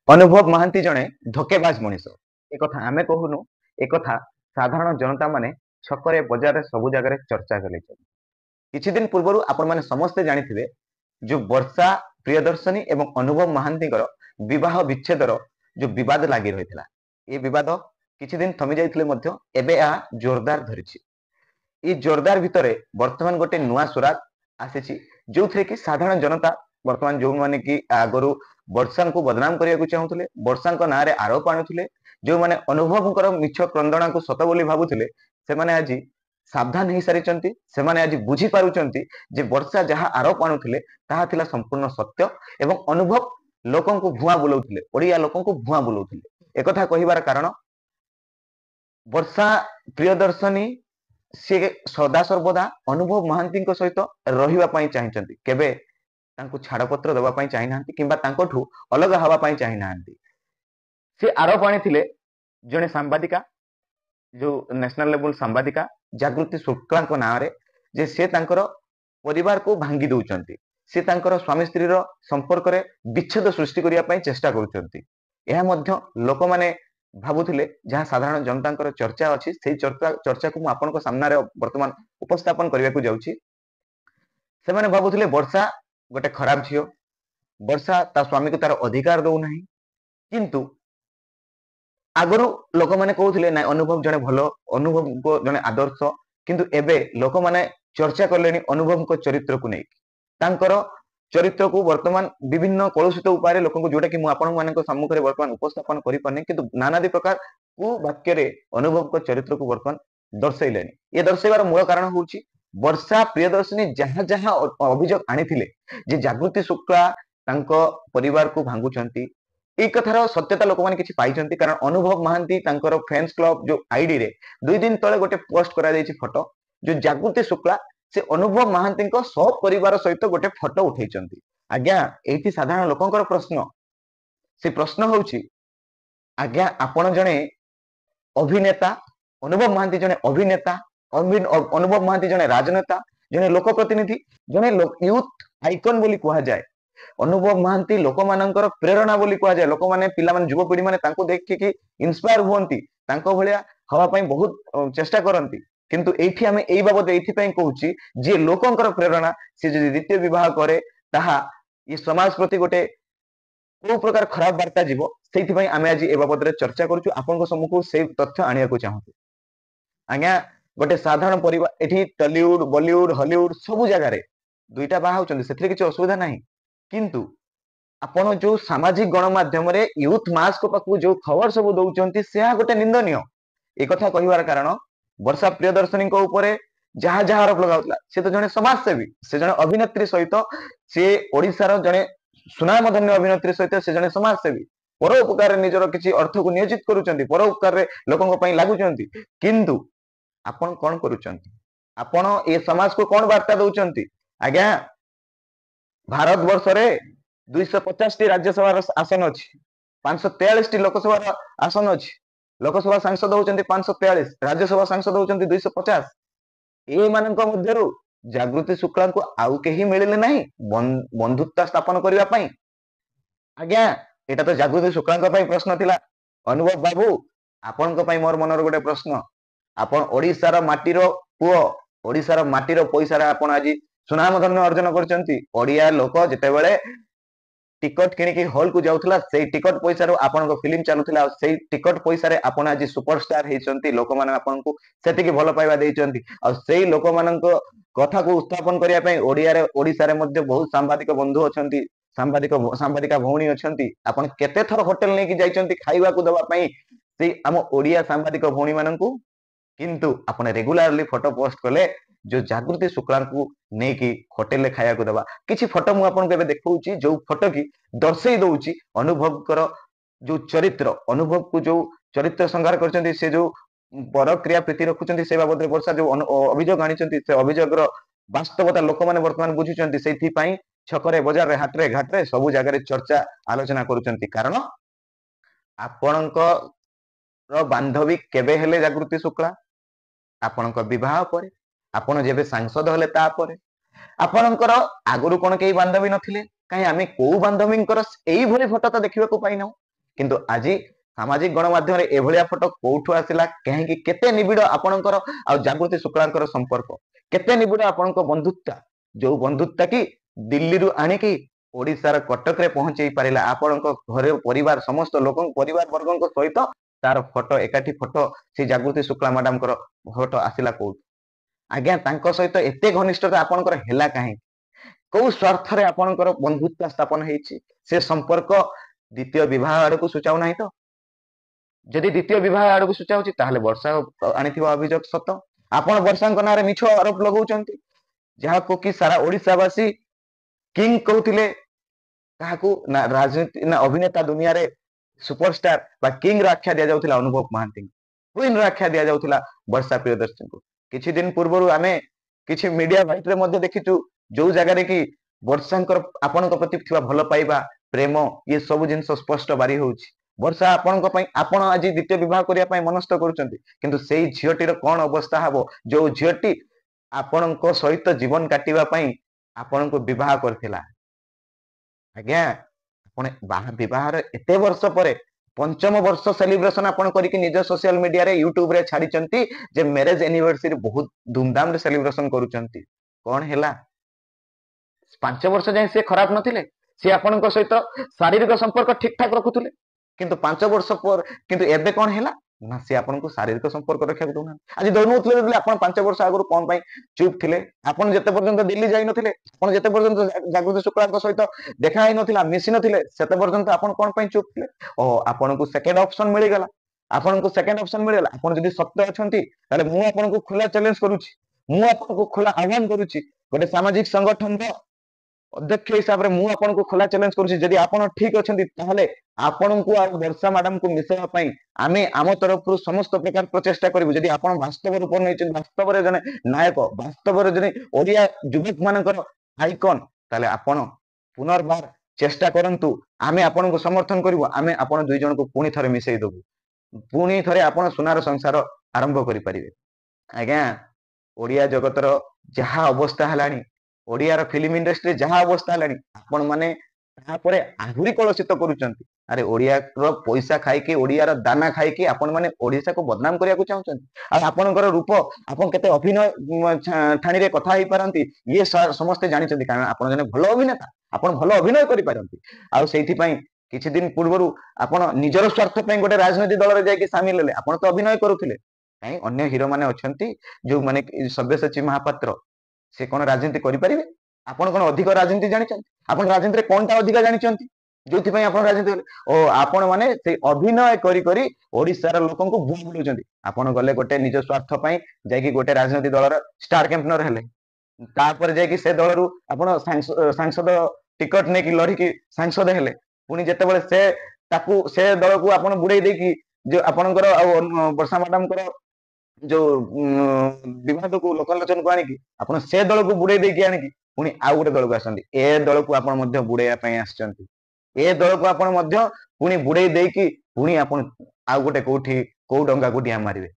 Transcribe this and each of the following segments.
अनुभव महांती जड़े धोकेबाज मनीष एक आम कहूनु एक साधारण जनता माने छकरे बजार सबु जगह चर्चा चल किछि दिन पूर्व आपण माने समस्ते जानिथिबे जो वर्षा प्रियदर्शनी एवं अनुभव महांती विवाह विच्छेदर जो विवाद लगी रही ये विवाद किछि दिन थमी जाइथिले मध्य एबे आ जोरदार धरिछि ये जोरदार भितरे वर्तमान गोटे नुआ सुराग आसीछि जो थे कि साधारण जनता वर्तमान जो माने कि आगरु वर्षा को बदनाम करने को चाहूले वर्षा ना रे आरोप आणुले जो माने अनुभव मिछ क्रंदना को सत बोली भावुले से माने आज सावधान हो सारी से माने आज बुझी पारुचंती जे वर्षा जहाँ आरोप आणुले ताहा थिला संपूर्ण सत्य एवं अनुभव लोकों को भुआ बुलाउथिले ओडिया लोकों को भुआ बुलाउथिले एक कथा कहिबार कारण वर्षा प्रियदर्शनी सी सदा सर्वदा अनुभव महांती सहित रहिबा पई चाहिचंती केबे तांको छाड़पत्र दबा पई चाहि नांती किंबा तांकोठू अलग हवा पई चाहि नांती से आरोप आनिथिले जने सांबादिका जो नेशनल लेवल सांबादिका जागृति शुक्ला को नाम रे जे से तांकर परिवार को भांगी दउचंती से तांकर स्वामी स्त्री रो संपर्क रे विच्छेद सृष्टि करिया पई चेष्टा करूचंती एहा मध्य लोक माने भाबुथिले जहाँ साधारण जनता चर्चा अच्छी से चर्चा को आपन सामने वर्तमान उपस्थापन करने को जाऊँगी से माने भाबुथिले वर्षा गोटे खराब झील वर्षा ता स्वामी को तार अधिकार दौ ना किंतु आगु लोक मैंने कहते ना अनुभव जड़े भल अनुभव को जड़े आदर्श किंतु एबे लोक मैंने चर्चा कले अनुभव को चरित्र को लेकिन चरित्र को वर्तमान विभिन्न कलुषित उपाय लोक जोटा कि मुझे सम्मुख में वर्तमान उपस्थापन करें कि नानादी प्रकार को वाक्य अनुभव को चरित्र को वर्तमान दर्शाइले ये दर्शाइबार मूल कारण हूँ वर्षा प्रियदर्शनी जहाँ जहाँ अभियोग आनी जे जागृति शुक्ला परिवार को भांगुचंती एक कथार सत्यता लोक मैंने किसी पाई कारण अनुभव महांती फैंस क्लब जो आईडी रे 2 दिन तले गोटे पोस्ट करा फोटो जो जागृति शुक्ला से अनुभव महांती सब परिवार सहित गोटे फोटो उठे आज्ञा ये साधारण लोकंकर प्रश्न से प्रश्न होची आज्ञा आपण जने अभिनेता अनुभव महांती जने अभिनेता अनुभव महांती जने राजनेता जने लोक प्रतिनिधि जने यूथ आइकन बोली कहा जाए अनुभव महांती लोक मानकर प्रेरणा बोली कहा जाए लोक माने पिला माने युवपीढ़ी माने तांको देखि इंस्पायर हुअंती तांको भलिया हवा पई बहुत चेष्टा करंती किंतु एठी हमें एई बाबत एठी पई कहूची जे लोकंकर प्रेरणा से जे द्वितीय विवाह करे ताहा ये समाज प्रति गोटे को प्रकार खराब वार्ता जीवो सेठी पई हमें आज ए बाबत रे चर्चा करूछु आपन को सम्मुख से तथ्य आनिया को चाहूँ आज्ञा गोटे साधारण परिवार एठी टॉलीवुड बॉलीवुड हॉलीवुड सब जगह रे दुईटा बाहा होचंदी सेथरे किछ असुविधा नाही किंतु आपण जो सामाजिक गणमाध्यम रे यूथ मास को पाखु जो खबर सब दउचंती से गोटे निंदनीय एक कथा कहिवार कारण वर्षा प्रियदर्शनी को ऊपर जहाँ जहाँ आरोप लगाउतला से तो जने समाजसेवी से जने अभिनेत्री सहित से ओडिसार जने सुनामधन्य अभिनेत्री सहित से जने समाजसेवी परोपकार निजर किछि अर्थ को नियोजित करूचंती परोपकार रे लोकन पई लागुचंती किंतु आपण कोन करूचंती आपण ए समाज को कोन वार्ता दउचंती आज्ञा भारत वर्ष रे 250 टी राज्यसभा आसन अछि 543 टी लोकसभा आसन अछि लोकसभा सांसद होचंती 543 राज्यसभा सांसद होचंती 250 ए मानक मध्यरु जागृति शुक्ला को आउ केही मिलिले नाही बंधुत्व स्थापन करिवा पई आज्ञा एटा तो जागृति शुक्ला पई प्रश्न थिला अनुभव बाबू आपन को पई मोर मनर गोटे प्रश्न आपण ओडिसार माटीर पुओ ओडिसार माटीर पैसा रे आपण आज सुनामधन्य अर्जन करचंती ओडिया लोक जेते बेले टिकट किनिकी हॉल को जाउथला से टिकट पैसा रो आपन को फिल्म चालुथला से टिकट पैसा रे आपण आज सुपरस्टार हेचंती लोक माने आपन को सेति की भलो पाइबा देचंती और सेही लोक मानन को कथा को उत्थापन करिया पई ओडिया रे ओडिसा रे मध्ये बहुत सांबादिक बंधु अछंती सांबादिका भौणी अछंती आपण केते थर होटल नै की जाइचंती खाइबा को दबा पई से हम ओडिया सांबादिक भौणी मानन को किंतु आपण रेगुलरली फोटो पोस्ट कले जो जागृति शुक्ला को नेकी होटेल ले खाया को दबा किछि फोटो मु आपन को देखौची जो फोटो की दर्शई दउची अनुभव कर जो चरित्र अनुभव को जो चरित्र संहार करचंती से जो पर क्रिया प्रीति रखुचंती से बाबद रे वर्षा जो अभियोग आनिचंती से अभियोग रो वास्तवता लोक माने वर्तमान बुझुचंती सेथि पई छकरे बाजार रे हाट रे घाट रे सब जगह रे चर्चा आलोचना करूचंती कारण आपनक रो बांधवी केबे हेले जागृति शुक्ला आपनक विवाह परे आपण जेबे सांसद हले ता परे आपनकर आगुरु कोन केही बांधवी नथिले काहे आमे को बांधवींकर एई भली फोटो त देखिबा को पाइना କିନ୍ତୁ ଆଜି ସାମାଜିକ ଗଣମାଧ୍ୟମରେ ଏଭଳିଆ ଫଟୋ କୋଉଠୁ ଆସିଲା, କାହିଁକି, କେତେ ନିବିଡ଼ ଆପଣଙ୍କର ଆଉ ଜାଗୃତି ଶୁକ୍ଲାଙ୍କର ସମ୍ପର୍କ, କେତେ ନିବିଡ଼ ଆପଣଙ୍କ ବନ୍ଧୁତା, ଯୋଉ ବନ୍ଧୁତା କି ଦିଲ୍ଲୀରୁ ଆଣିକି ଓଡିଶାର କଟକରେ ପହଞ୍ଚେଇ ପାରିଲା ଆପଣଙ୍କ ଘରେ ପରିବାର ସମସ୍ତ ଲୋକଙ୍କ ପରିବାର ବର୍ଗଙ୍କ ସହିତ ତାର ଫଟୋ ଏକାଠି ଫଟୋ ସେ ଜାଗୃତି ଶୁକ୍ଲା ମ୍ୟାଡାମଙ୍କର ଫଟୋ ଆସିଲା କୋଉଠୁ? ଆଜ୍ଞା ତାଙ୍କ ସହିତ ଏତେ ଘନିଷ୍ଠତା ଆପଣଙ୍କର ହେଲା କାହିଁକି? କୋଉ ସ୍ୱାର୍ଥରେ ଆପଣଙ୍କର ବନ୍ଧୁତା ସ୍ଥାପନ ହେଇଛି? ସେ ସମ୍ପର୍କ ଦ୍ୱିତୀୟ ବିବାହ ଆଡକୁ ସୂଚାଉ ନାହିଁ ତ? ଯଦି ଦ୍ୱିତୀୟ ବିବାହ ଆଡକୁ ସୂଚାଉଛି ତାହେଲେ ବର୍ଷା ଆଣିଥିବା ଅଭିଯୋଗ ସତ। ଆପଣ ବର୍ଷାଙ୍କ ନାଁରେ ମିଛ ଆରୋପ ଲଗାଉଛନ୍ତି, ଯାହାକୁ କି ସାରା ଓଡିଶାବାସୀ କିଙ୍ଗ କହୁଥିଲେ। କାହାକୁ? ନା ରାଜନୀତି ନା ଅଭିନେତା ଦୁନିଆରେ ସୁପରଷ୍ଟାର ବା କିଙ୍ଗ ର ଆଖ୍ୟା ଦିଆଯାଉଥିଲା ଅନୁଭବ ମହାନ୍ତିଙ୍କୁ, କୁଇନ ର ଆଖ୍ୟା ଦିଆଯାଉଥିଲା ବର୍ଷା ପ୍ରିୟଦର୍ଶୀଙ୍କୁ। କିଛି ଦିନ ପୂର୍ବରୁ ଆମେ କିଛି ମିଡିଆ ଭାଇଟରେ ମଧ୍ୟ ଦେଖିଛୁ ଯୋଉ ଜାଗାରେ କି ବର୍ଷାଙ୍କର ଆପଣଙ୍କ ପ୍ରତି ଥିବା ଭଲ ପାଇବା ପ୍ରେମ ଇଏ ସବୁ ଜିନିଷ ସ୍ପଷ୍ଟ ବାରି ହଉଛି। ବର୍ଷା ଆପଣଙ୍କ ପାଇଁ ଆପଣ ଆଜି ଦ୍ୱିତୀୟ ବିବାହ କରିବା ପାଇଁ ମନସ୍ଥ କରୁଛନ୍ତି, କିନ୍ତୁ ସେଇ ଝିଅଟିର କଣ ଅବସ୍ଥା ହବ ଯୋଉ ଝିଅଟି ଆପଣଙ୍କ ସହିତ ଜୀବନ କାଟିବା ପାଇଁ ଆପଣଙ୍କୁ ବିବାହ କରିଥିଲା। ଆଜ୍ଞା ଆପଣ ବିବାହର ଏତେ ବର୍ଷ ପରେ ପଞ୍ଚମ ବର୍ଷ ସେଲିବ୍ରେସନ ଆପଣ କରିକି ନିଜ ସୋସିଆଲ ମିଡିଆରେ ୟୁଟ୍ୟୁବରେ ଛାଡିଛନ୍ତି ଯେ ମ୍ୟାରେଜ ଆନିଭର୍ସରୀ ବହୁତ ଧୁମଧାମ ରେ ସେଲିବ୍ରେସନ କରୁଛନ୍ତି। କଣ ହେଲା? 5 ବର୍ଷ ଯାଏଁ ସେ ଖରାପ ନଥିଲେ, ସେ ଆପଣଙ୍କ ସହିତ ଶାରୀରିକ ସମ୍ପର୍କ ଠିକ ଠାକ ରଖୁଥିଲେ, କିନ୍ତୁ 5 ବର୍ଷ ପରେ କିନ୍ତୁ ଏବେ କଣ ହେଲା ନା ସେ ଆପଣଙ୍କୁ ଶାରୀରିକ ସମ୍ପର୍କ ରଖିବାକୁ ଦଉନାହାନ୍ତି। ଆଜି ଦଉନଥିଲେ ଆପଣ 5 ବର୍ଷ ଆଗରୁ କଣ ପାଇଁ ଚୁପ୍ ଥିଲେ? ଆପଣ ଯେତେ ପର୍ଯ୍ୟନ୍ତ ଦିଲ୍ଲୀ ଯାଇନଥିଲେ, ଆପଣ ଯେତେ ପର୍ଯ୍ୟନ୍ତ ଜାଗୃତି ଶୁକ୍ଲାଙ୍କ ସହିତ ଦେଖା ହେଇନଥିଲା, ମିଶି ନଥିଲେ, ସେତେ ପର୍ଯ୍ୟନ୍ତ ଆପଣ କଣ ପାଇଁ ଚୁପ୍ ଥିଲେ? ଓ ଆପଣଙ୍କୁ ସେକେଣ୍ଡ ଅପସନ ମିଳିଗଲା, ଆପଣଙ୍କୁ ସେକେଣ୍ଡ ଅପସନ ମିଳିଗଲା। ଆପଣ ଯଦି ସତ୍ୟ ଅଛନ୍ତି ତାହେଲେ ମୁଁ ଆପଣଙ୍କୁ ଖୋଲା ଚ୍ୟାଲେଞ୍ଜ କରୁଛି, ମୁଁ ଆପଣଙ୍କୁ ଖୋଲା ଆହ୍ୱାନ କରୁଛି, ଗୋଟେ ସାମାଜିକ ସଂଗଠନର ଅଧ୍ୟକ୍ଷ ହିସାବରେ ମୁଁ ଆପଣଙ୍କୁ ଖୋଲା ଚ୍ୟାଲେଞ୍ଜ କରୁଛି, ଯଦି ଆପଣ ଠିକ ଅଛନ୍ତି ତାହେଲେ ଆପଣଙ୍କୁ ଆଉ ବର୍ଷା ମ୍ୟାଡାମକୁ ମିଶାଇବା ପାଇଁ ଆମେ ଆମ ତରଫରୁ ସମସ୍ତ ପ୍ରକାର ପ୍ରଚେଷ୍ଟା କରିବୁ। ଯଦି ଆପଣ ବାସ୍ତବ ରୂପ ନେଇଛନ୍ତି, ବାସ୍ତବରେ ଜଣେ ନାୟକ, ବାସ୍ତବରେ ଜଣେ ଓଡିଆ ଯୁବକ ମାନଙ୍କର ଆଇକନ, ତାହେଲେ ଆପଣ ପୁନର୍ବାର ଚେଷ୍ଟା କରନ୍ତୁ। ଆମେ ଆପଣଙ୍କୁ ସମର୍ଥନ କରିବୁ, ଆମେ ଆପଣ ଦୁଇ ଜଣଙ୍କୁ ପୁଣି ଥରେ ମିଶେଇ ଦବୁ, ପୁଣି ଥରେ ଆପଣ ସୁନାର ସଂସାର ଆରମ୍ଭ କରିପାରିବେ। ଆଜ୍ଞା ଓଡିଆ ଜଗତର ଯାହା ଅବସ୍ଥା ହେଲାଣି, ଓଡିଆର ଫିଲ୍ମ ଇଣ୍ଡଷ୍ଟ୍ରି ଯାହା ଅବସ୍ଥା ହେଲାଣି, ଆପଣ ମାନେ ତାପରେ ଆହୁରି କଳୁଷିତ କରୁଛନ୍ତି। ଆରେ ଓଡିଆର ପଇସା ଖାଇକି, ଓଡିଆର ଦାନା ଖାଇକି ଆପଣ ମାନେ ଓଡିଶାକୁ ବଦନାମ କରିବାକୁ ଚାହୁଁଛନ୍ତି। ଆଉ ଆପଣଙ୍କର ରୂପ, ଆପଣ କେତେ ଅଭିନୟ ଠାଣିରେ କଥା ହେଇପାରନ୍ତି ଇଏ ସମସ୍ତେ ଜାଣିଛନ୍ତି, କାରଣ ଆପଣ ଜଣେ ଭଲ ଅଭିନେତା, ଆପଣ ଭଲ ଅଭିନୟ କରିପାରନ୍ତି। ଆଉ ସେଇଥିପାଇଁ କିଛି ଦିନ ପୂର୍ବରୁ ଆପଣ ନିଜର ସ୍ୱାର୍ଥ ପାଇଁ ଗୋଟେ ରାଜନୈତିକ ଦଳରେ ଯାଇକି ସାମିଲ ହେଲେ। ଆପଣ ତ ଅଭିନୟ କରୁଥିଲେ, କାହିଁ ଅନ୍ୟ ହିରୋ ମାନେ ଅଛନ୍ତି ଯୋଉମାନେ ସବ୍ୟସାଚୀ ମହାପାତ୍ର, ସେ କଣ ରାଜନୀତି କରିପାରିବେ? ଆପଣ କଣ ଅଧିକ ରାଜନୀତି ଜାଣିଛନ୍ତି? ଆପଣ ରାଜନୀତିରେ କଣଟା ଅଧିକ ଜାଣିଛନ୍ତି ଯୋଉଥିପାଇଁ ଆପଣ ରାଜନୀତି କଲେ? ଓ ଆପଣ ମାନେ ସେଇ ଅଭିନୟ କରି କରି ଓଡିଶାର ଲୋକଙ୍କୁ ଭୁଲ ବୁଲଉଛନ୍ତି। ଆପଣ ଗଲେ ଗୋଟେ ନିଜ ସ୍ୱାର୍ଥ ପାଇଁ ଯାଇକି ଗୋଟେ ରାଜନୈତିକ ଦଳର ଷ୍ଟାର କ୍ୟାମ୍ପେନର ହେଲେ, ତାପରେ ଯାଇକି ସେ ଦଳରୁ ଆପଣ ସାଂସଦ ଟିକଟ ନେଇକି ଲଢିକି ସାଂସଦ ହେଲେ। ପୁଣି ଯେତେବେଳେ ସେ ଦଳକୁ ଆପଣ ବୁଡେଇ ଦେଇକି ଯୋଉ ଆପଣଙ୍କର ଆଉ ବର୍ଷା ମ୍ୟାଡାମଙ୍କର ଯୋଉ ବିବାଦକୁ ଲୋକଲୋଚନକୁ ଆଣିକି ଆପଣ ସେ ଦଳକୁ ବୁଡେଇ ଦେଇକି ଆଣିକି ପୁଣି ଆଉ ଗୋଟେ ଦଳକୁ ଆସନ୍ତି। ଏ ଦଳକୁ ଆପଣ ମଧ୍ୟ ବୁଡେଇବା ପାଇଁ ଆସିଛନ୍ତି। ଏ ଦଳକୁ ଆପଣ ମଧ୍ୟ ପୁଣି ବୁଡେଇ ଦେଇକି ପୁଣି ଆପଣ ଆଉ ଗୋଟେ କୋଉ ଡଙ୍ଗାକୁ ଡିଆଁ ମାରିବେ।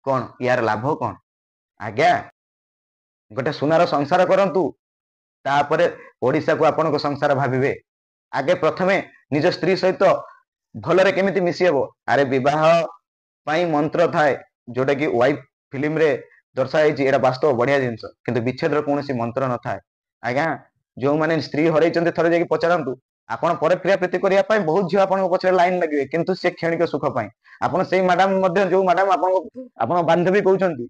କଣ ୟାର ଲାଭ କଣ? ଆଜ୍ଞା ଗୋଟେ ସୁନାର ସଂସାର କରନ୍ତୁ, ତାପରେ ଓଡିଶାକୁ ଆପଣଙ୍କ ସଂସାର ଭାବିବେ। ଆଗେ ପ୍ରଥମେ ନିଜ ସ୍ତ୍ରୀ ସହିତ ଭଲରେ କେମିତି ମିଶି ହବ। ଆରେ ବିବାହ ପାଇଁ ମନ୍ତ୍ର ଥାଏ, ଯୋଉଟା କି ୱାଇଫ ଫିଲ୍ମରେ ଦର୍ଶା ହେଇଛି, ଏଇଟା ବାସ୍ତବ ବଢିଆ ଜିନିଷ, କିନ୍ତୁ ବିଚ୍ଛେଦର କୌଣସି ମନ୍ତ୍ର ନଥାଏ। ଆଜ୍ଞା ଯୋଉମାନେ ସ୍ତ୍ରୀ ହରେଇଛନ୍ତି ଥରେ ଯାଇକି ପଚାରନ୍ତୁ, ଆପଣ ପରେ ପ୍ରିୟା ପ୍ରୀତି କରିବା ପାଇଁ ବହୁତ ଝିଅ ଆପଣଙ୍କ ପଛରେ ଲାଇନ ଲାଗିବେ, କିନ୍ତୁ ସେ କ୍ଷଣିକ ସୁଖ ପାଇଁ। ଆପଣ ସେଇ ମ୍ୟାଡାମ ମଧ୍ୟ ଯୋଉ ମ୍ୟାଡାମ ଆପଣ ବାନ୍ଧବୀ କହୁଛନ୍ତି,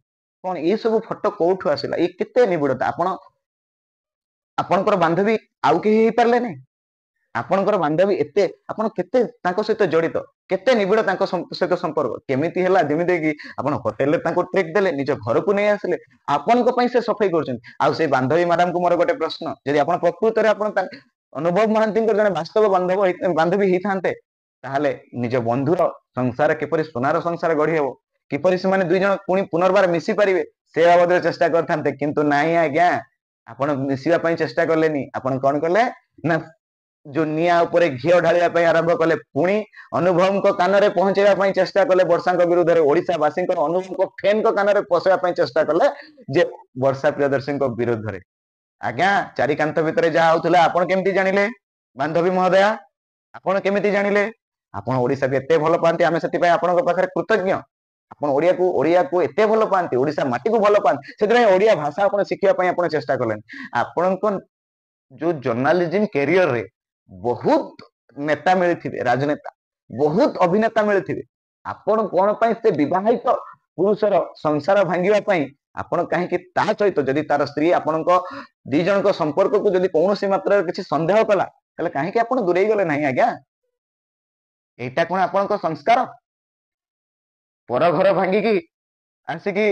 କଣ ଏଇ ସବୁ ଫଟୋ କୋଉଠୁ ଆସିଲା? ଏଇ କେତେ ନିବିଡତା! ଆପଣଙ୍କର ବାନ୍ଧବୀ ଆଉ କେହି ହେଇପାରିଲେନି? ଆପଣଙ୍କର ବାନ୍ଧବୀ ଏତେ, ଆପଣ କେତେ ତାଙ୍କ ସହିତ ଜଡିତ, କେତେ ନିବିଡ ତାଙ୍କ ସହିତ ସମ୍ପର୍କ କେମିତି ହେଲା? ଯେମିତି କି ଆପଣ ହୋଟେଲରେ ତାଙ୍କୁ ଟ୍ରିଟ୍ ଦେଲେ, ନିଜ ଘରକୁ ନେଇ ଆସିଲେ, ଆପଣଙ୍କ ପାଇଁ ସେ ସଫେଇ କରୁଛନ୍ତି। ଆଉ ସେଇ ବାନ୍ଧବୀ ମ୍ୟାଡାମକୁ ମୋର ଗୋଟେ ପ୍ରଶ୍ନ, ଯଦି ଆପଣ ପ୍ରକୃତରେ ଆପଣ ଅନୁଭବ ମହାନ୍ତିଙ୍କର ଜଣେ ବାସ୍ତବ ବାନ୍ଧବୀ ହେଇଥାନ୍ତେ, ତାହେଲେ ନିଜ ବନ୍ଧୁର ସଂସାର କିପରି ସୁନାର ସଂସାର ଗଢି ହେବ, କିପରି ସେମାନେ ଦୁଇ ଜଣ ପୁଣି ପୁନର୍ବାର ମିଶି ପାରିବେ, ସେ ବାବଦରେ ଚେଷ୍ଟା କରିଥାନ୍ତେ। କିନ୍ତୁ ନାଇଁ ଆଜ୍ଞା, ଆପଣ ମିଶିବା ପାଇଁ ଚେଷ୍ଟା କଲେନି। ଆପଣ କଣ କଲେ ନା ଯୋଉ ନିଆଁ ଉପରେ ଘିଅ ଢାଳିବା ପାଇଁ ଆରମ୍ଭ କଲେ, ପୁଣି ଅନୁଭବଙ୍କ କାନରେ ପହଞ୍ଚେଇବା ପାଇଁ ଚେଷ୍ଟା କଲେ ବର୍ଷାଙ୍କ ବିରୁଦ୍ଧରେ, ଓଡିଶା ବାସୀଙ୍କର ଅନୁଭବଙ୍କ ଫ୍ୟାନଙ୍କ କାନରେ ପଶେଇବା ପାଇଁ ଚେଷ୍ଟା କଲେ ଯେ ବର୍ଷା ପ୍ରିୟଦର୍ଶୀଙ୍କ ବିରୁଦ୍ଧରେ। ଆଜ୍ଞା ଚାରିକାନ୍ଥ ଭିତରେ ଯାହା ହଉଥିଲା ଆପଣ କେମିତି ଜାଣିଲେ? ବାନ୍ଧବୀ ମହୋଦୟା ଆପଣ କେମିତି ଜାଣିଲେ? ଆପଣ ଓଡିଶାକୁ ଏତେ ଭଲ ପାଆନ୍ତି, ଆମେ ସେଥିପାଇଁ ଆପଣଙ୍କ ପାଖରେ କୃତଜ୍ଞ। ଆପଣ ଓଡିଆକୁ ଏତେ ଭଲ ପାଆନ୍ତି, ଓଡିଶା ମାଟିକୁ ଭଲ ପାଆନ୍ତି, ସେଥିପାଇଁ ଓଡିଆ ଭାଷା ଆପଣ ଶିଖିବା ପାଇଁ ଆପଣ ଚେଷ୍ଟା କଲେଣି। ଆପଣଙ୍କ ଯୋଉ ଜର୍ଣ୍ଣାଲିଜିମ କ୍ୟାରିୟରରେ ବହୁତ ନେତା ମିଳିଥିବେ, ରାଜନେତା, ବହୁତ ଅଭିନେତା ମିଳିଥିବେ, ଆପଣ କଣ ପାଇଁ ସେ ବିବାହିତ ପୁରୁଷର ସଂସାର ଭାଙ୍ଗିବା ପାଇଁ ଆପଣ କାହିଁକି ତା ସହିତ, ଯଦି ତାର ସ୍ତ୍ରୀ ଆପଣଙ୍କ ଦି ଜଣଙ୍କ ସମ୍ପର୍କକୁ ଯଦି କୌଣସି ମାତ୍ରାରେ କିଛି ସନ୍ଦେହ କଲା, ତାହେଲେ କାହିଁକି ଆପଣ ଦୂରେଇ ଗଲେ ନାହିଁ ଆଜ୍ଞା? ଏଇଟା କଣ ଆପଣଙ୍କ ସଂସ୍କାର? ପର ଘର ଭାଙ୍ଗିକି ଆସିକି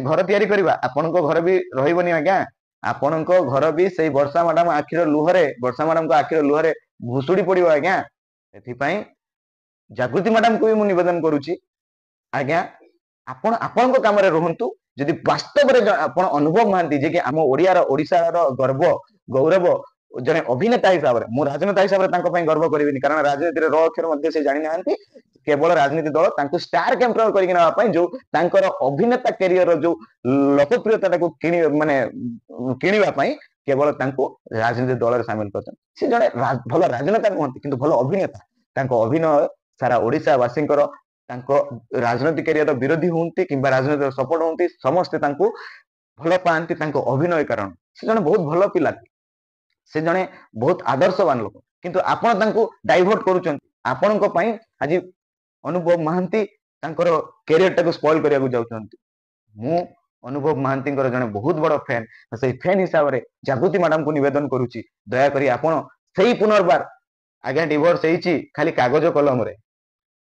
ଘର ତିଆରି କରିବା, ଆପଣଙ୍କ ଘର ବି ରହିବନି ଆଜ୍ଞା। ଆପଣଙ୍କ ଘର ବି ସେଇ ବର୍ଷା ମ୍ୟାଡାମ ଆଖିର ଲୁହରେ, ବର୍ଷା ମ୍ୟାଡାମଙ୍କ ଆଖିର ଲୁହରେ ଭୁଷୁଡି ପଡିବ ଆଜ୍ଞା। ସେଥିପାଇଁ ଜାଗୃତି ମ୍ୟାଡାମକୁ ବି ମୁଁ ନିବେଦନ କରୁଛି, ଆଜ୍ଞା ଆପଣ ଆପଣଙ୍କ କାମରେ ରୁହନ୍ତୁ। ଯଦି ବାସ୍ତବରେ ଆପଣ ଅନୁଭବ ମହାନ୍ତି ଯେ କି ଆମ ଓଡିଶାର ଗର୍ବ ଗୌରବ, ଜଣେ ଅଭିନେତା ହିସାବରେ, ମୁଁ ରାଜନେତା ହିସାବରେ ତାଙ୍କ ପାଇଁ ଗର୍ବ କରିବିନି, କାରଣ ରାଜନୀତିରେ ର ଅକ୍ଷର ମଧ୍ୟ ସେ ଜାଣିନାହାନ୍ତି। କେବଳ ରାଜନୀତି ଦଳ ତାଙ୍କୁ ଷ୍ଟାର କ୍ୟାମ୍ପେନର କରିକି ନେବା ପାଇଁ, ଯୋଉ ତାଙ୍କର ଅଭିନେତା କ୍ୟାରିୟର ଯୋଉ ଲୋକପ୍ରିୟତାଟାକୁ କିଣିବା ପାଇଁ କେବଳ ତାଙ୍କୁ ରାଜନୀତି ଦଳରେ ସାମିଲ କରିଛନ୍ତି। ସେ ଜଣେ ଭଲ ରାଜନେତା ନୁହନ୍ତି, କିନ୍ତୁ ଭଲ ଅଭିନେତା। ତାଙ୍କ ଅଭିନୟ ସାରା ଓଡିଶାବାସୀଙ୍କର, ତାଙ୍କ ରାଜନୈତିକ କ୍ୟାରିୟର ବିରୋଧୀ ହୁଅନ୍ତି କିମ୍ବା ରାଜନୈତିକ ସପୋର୍ଟ ହୁଅନ୍ତି, ସମସ୍ତେ ତାଙ୍କୁ ଭଲ ପାଆନ୍ତି ତାଙ୍କ ଅଭିନୟ କାରଣ। ସେ ଜଣେ ବହୁତ ଭଲ ପିଲା, ସେ ଜଣେ ବହୁତ ଆଦର୍ଶବାନ ଲୋକ, କିନ୍ତୁ ଆପଣ ତାଙ୍କୁ ଡାଇଭର୍ଟ କରୁଛନ୍ତି। ଆପଣଙ୍କ ପାଇଁ ଆଜି ଅନୁଭବ ମହାନ୍ତି ତାଙ୍କର କ୍ୟାରିୟରଟାକୁ ସ୍ପଏଲ କରିବାକୁ ଯାଉଛନ୍ତି। ମୁଁ ଅନୁଭବ ମହାନ୍ତିଙ୍କର ଜଣେ ବହୁତ ବଡ ଫ୍ୟାନ, ସେଇ ଫ୍ୟାନ ହିସାବରେ ଜାଗୃତି ମ୍ୟାଡାମକୁ ନିବେଦନ କରୁଛି, ଦୟାକରି ଆପଣ ସେଇ ପୁନର୍ବାର, ଆଜ୍ଞା ଡିଭୋର୍ସ ହେଇଛି ଖାଲି କାଗଜ କଲମରେ,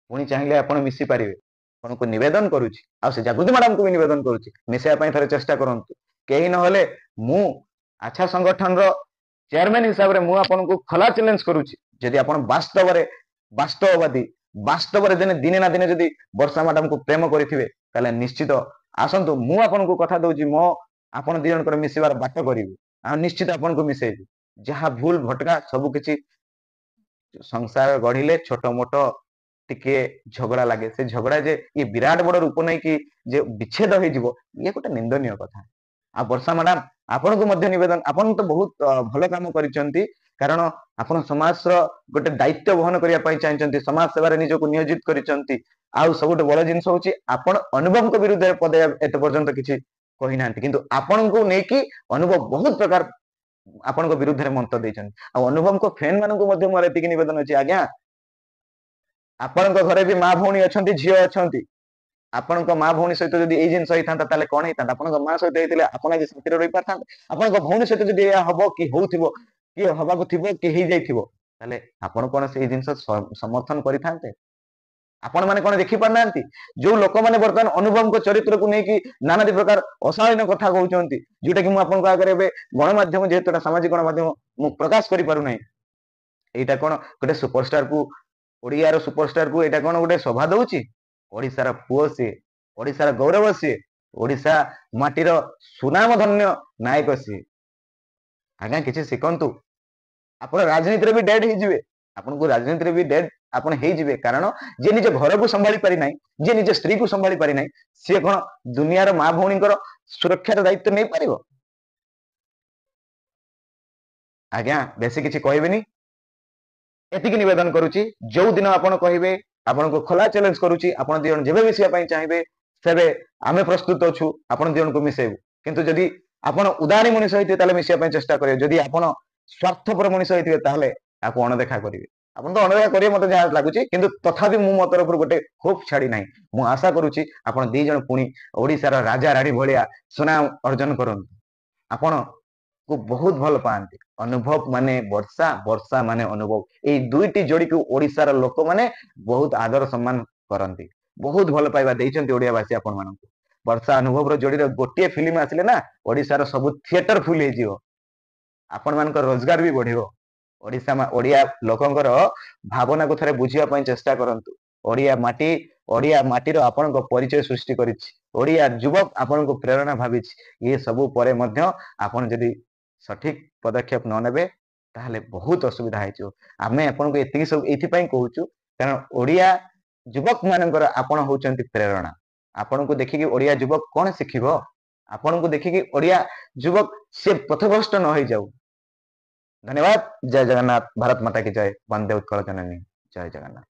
ପୁଣି ଚାହିଁଲେ ଆପଣ ମିଶି ପାରିବେ। ଆପଣଙ୍କୁ ନିବେଦନ କରୁଛି, ଆଉ ସେ ଜାଗୃତି ମ୍ୟାଡାମକୁ ବି ନିବେଦନ କରୁଛି, ମିଶିବା ପାଇଁ ଥରେ ଚେଷ୍ଟା କରନ୍ତୁ। କେହି ନହେଲେ ମୁଁ ଆଚ୍ଛା ସଂଗଠନର ଚେୟାରମ୍ୟାନ ହିସାବରେ ମୁଁ ଆପଣଙ୍କୁ ଖୋଲା ଚ୍ୟାଲେଞ୍ଜ କରୁଛି, ଯଦି ଆପଣ ବାସ୍ତବରେ ଦିନେ ନା ଦିନେ ଯଦି ବର୍ଷା ମ୍ୟାଡାମକୁ ପ୍ରେମ କରିଥିବେ, ତାହେଲେ ନିଶ୍ଚିତ ଆସନ୍ତୁ। ମୁଁ ଆପଣଙ୍କୁ କଥା ଦଉଛି, ଆପଣ ଦି ଜଣଙ୍କର ମିଶିବାର ବାଟ କରିବି, ଆଉ ନିଶ୍ଚିତ ଆପଣଙ୍କୁ ମିଶେଇବି। ଯାହା ଭୁଲ ଭଟକା ସବୁ କିଛି, ସଂସାର ଗଢିଲେ ଛୋଟ ମୋଟ ଟିକେ ଝଗଡା ଲାଗେ, ସେ ଝଗଡା ଯେ ଇଏ ବିରାଟ ବଡ ରୂପ ନେଇକି ଯେ ବିଚ୍ଛେଦ ହେଇଯିବ, ଇଏ ଗୋଟେ ନିନ୍ଦନୀୟ କଥା। ଆଉ ବର୍ଷା ମ୍ୟାଡାମ ଆପଣଙ୍କୁ ମଧ୍ୟ ନିବେଦନ, ଆପଣ ତ ବହୁତ ଭଲ କାମ କରିଛନ୍ତି, କାରଣ ଆପଣ ସମାଜର ଗୋଟେ ଦାୟିତ୍ୱ ବହନ କରିବା ପାଇଁ ଚାହିଁଛନ୍ତି, ସମାଜ ସେବାରେ ନିଜକୁ ନିୟୋଜିତ କରିଛନ୍ତି। ଆଉ ସବୁଠୁ ବଡ ଜିନିଷ ହଉଛି, ଆପଣ ଅନୁଭବଙ୍କ ବିରୁଦ୍ଧରେ ପଦେ ଏତେ ପର୍ଯ୍ୟନ୍ତ କିଛି କହିନାହାନ୍ତି, କିନ୍ତୁ ଆପଣଙ୍କୁ ନେଇକି ଅନୁଭବ ବହୁତ ପ୍ରକାର ଆପଣଙ୍କ ବିରୁଦ୍ଧରେ ମନ୍ତ ଦେଇଛନ୍ତି। ଆଉ ଅନୁଭବଙ୍କ ଫ୍ୟାନ ମାନଙ୍କୁ ମଧ୍ୟ ମୋର ଏତିକି ନିବେଦନ ଅଛି, ଆଜ୍ଞା ଆପଣଙ୍କ ଘରେ ବି ମା ଭଉଣୀ ଅଛନ୍ତି, ଝିଅ ଅଛନ୍ତି। ଆପଣଙ୍କ ମା ଭଉଣୀ ସହିତ ଯଦି ଏଇ ଜିନିଷ ହେଇଥାନ୍ତା, ତାହେଲେ କଣ ହେଇଥାନ୍ତା? ଆପଣଙ୍କ ମା ସହିତ ହେଇଥିଲେ ଆପଣ ଆଜି ଶାନ୍ତିରେ ରହିପାରିଥାନ୍ତେ। ଆପଣଙ୍କ ଭଉଣୀ ସହିତ ଯଦି ଏହା ହବ କି ହଉଥିବ, କି ହବାକୁ ଥିବ, କି ହେଇଯାଇଥିବ, ତାହେଲେ ଆପଣ କଣ ସେଇ ଜିନିଷ ସମର୍ଥନ କରିଥାନ୍ତେ? ଆପଣ ମାନେ କଣ ଦେଖି ପାରୁନାହାନ୍ତି, ଯୋଉ ଲୋକମାନେ ବର୍ତ୍ତମାନ ଅନୁଭବଙ୍କ ଚରିତ୍ରକୁ ନେଇକି ନାନାଦି ପ୍ରକାର ଅଶାଳୀନ କଥା କହୁଛନ୍ତି, ଯୋଉଟା କି ମୁଁ ଆପଣଙ୍କ ଆଗରେ ଏବେ ଗଣମାଧ୍ୟମ, ଯେହେତୁ ଏଟା ସାମାଜିକ ଗଣମାଧ୍ୟମ, ମୁଁ ପ୍ରକାଶ କରିପାରୁନାହିଁ। ଏଇଟା କଣ ଗୋଟେ ସୁପରଷ୍ଟାର କୁ, ଓଡିଆର ସୁପରଷ୍ଟାର କୁ ଏଇଟା କଣ ଗୋଟେ ଶୋଭା ଦଉଛି? ଓଡିଶାର ପୁଅ ସିଏ, ଓଡିଶାର ଗୌରବ ସିଏ, ଓଡିଶା ମାଟିର ସୁନାମ ଧନ୍ୟ ନାୟକ ସିଏ। ଆଜ୍ଞା କିଛି ଶିଖନ୍ତୁ। ଆପଣ ରାଜନୀତିରେ ବି ଡେଡ୍ ହେଇଯିବେ, ଆପଣଙ୍କୁ ରାଜନୀତିରେ ବି ଡେଡ୍ ଆପଣ ହେଇଯିବେ, କାରଣ ଯିଏ ନିଜ ଘରକୁ ସମ୍ଭାଳି ପାରିନାହିଁ, ଯିଏ ନିଜ ସ୍ତ୍ରୀକୁ ସମ୍ଭାଳି ପାରିନାହିଁ, ସିଏ କଣ ଦୁନିଆର ମା ଭଉଣୀଙ୍କର ସୁରକ୍ଷାର ଦାୟିତ୍ୱ ନେଇପାରିବ? ଆଜ୍ଞା ବେଶୀ କିଛି କହିବିନି, ଏତିକି ନିବେଦନ କରୁଛି, ଯୋଉ ଦିନ ଆପଣ କହିବେ, ଆପଣଙ୍କୁ ଖୋଲା ଚ୍ୟାଲେଞ୍ଜ କରୁଛି, ଆପଣ ଦି ଜଣ ଯେବେ ମିଶିବା ପାଇଁ ଚାହିଁବେ, ସେବେ ଆମେ ପ୍ରସ୍ତୁତ ଅଛୁ ଆପଣ ଦି ଜଣଙ୍କୁ ମିଶେଇବୁ। କିନ୍ତୁ ଯଦି ଆପଣ ଉଦାରୀ ମଣିଷ ହେଇଥିବେ, ତାହେଲେ ମିଶିବା ପାଇଁ ଚେଷ୍ଟା କରିବେ। ଯଦି ଆପଣ ସ୍ୱାର୍ଥପର ମଣିଷ ହେଇଥିବେ, ତାହେଲେ ତାକୁ ଅଣଦେଖା କରିବେ। ଆପଣ ତ ଅଣଦେଖା କରିବେ ମତେ ଯାହା ଲାଗୁଛି, କିନ୍ତୁ ତଥାପି ମୁଁ ମୋ ତରଫରୁ ଗୋଟେ ହୋପ ଛାଡି ନାହିଁ। ମୁଁ ଆଶା କରୁଛି ଆପଣ ଦି ଜଣ ପୁଣି ଓଡିଶାର ରାଜା ରାଣୀ ଭଳିଆ ସୁନାମ ଅର୍ଜନ କରନ୍ତୁ। ଆପଣ କୁ ବହୁତ ଭଲ ପାଆନ୍ତି, ଅନୁଭବ ମାନେ ବର୍ଷା, ବର୍ଷା ମାନେ ଅନୁଭବ, ଏଇ ଦୁଇଟି ଯୋଡିକୁ ଓଡିଶାର ଲୋକମାନେ ବହୁତ ଆଦର ସମ୍ମାନ କରନ୍ତି, ବହୁତ ଭଲ ପାଇବା ଦେଇଛନ୍ତି ଓଡିଆବାସୀ ଆପଣ ମାନଙ୍କୁ। ବର୍ଷା ଅନୁଭବର ଯୋଡିର ଗୋଟିଏ ଫିଲ୍ମ ଆସିଲେ ନା, ଓଡିଶାର ସବୁ ଥିଏଟର ଫୁଲ ହେଇଯିବ, ଆପଣ ମାନଙ୍କର ରୋଜଗାର ବି ବଢିବ। ଓଡିଆ ଲୋକଙ୍କର ଭାବନାକୁ ଥରେ ବୁଝିବା ପାଇଁ ଚେଷ୍ଟା କରନ୍ତୁ। ଓଡିଆ ମାଟିର ଆପଣଙ୍କ ପରିଚୟ ସୃଷ୍ଟି କରିଛି, ଓଡିଆ ଯୁବକ ଆପଣଙ୍କୁ ପ୍ରେରଣା ଭାବିଛି। ଇଏ ସବୁ ପରେ ମଧ୍ୟ ଆପଣ ଯଦି ସଠିକ ପଦକ୍ଷେପ ନ ନେବେ, ତାହେଲେ ବହୁତ ଅସୁବିଧା ହେଇଯିବ। ଆମେ ଆପଣଙ୍କୁ ଏତିକି ସବୁ ଏଇଥିପାଇଁ କହୁଛୁ, କାରଣ ଓଡିଆ ଯୁବକ ମାନଙ୍କର ଆପଣ ହଉଛନ୍ତି ପ୍ରେରଣା। ଆପଣଙ୍କୁ ଦେଖିକି ଓଡିଆ ଯୁବକ କଣ ଶିଖିବ? ଆପଣଙ୍କୁ ଦେଖିକି ଓଡିଆ ଯୁବକ ସେ ପଥଭ୍ରଷ୍ଟ ନ ହେଇଯାଉ। ଧନ୍ୟବାଦ। ଜୟ ଜଗନ୍ନାଥ। ଭାରତ ମାତା କି ଜୟ। ବନ୍ଦେ ଉତ୍କଳ ଜନନୀ। ଜୟ ଜଗନ୍ନାଥ।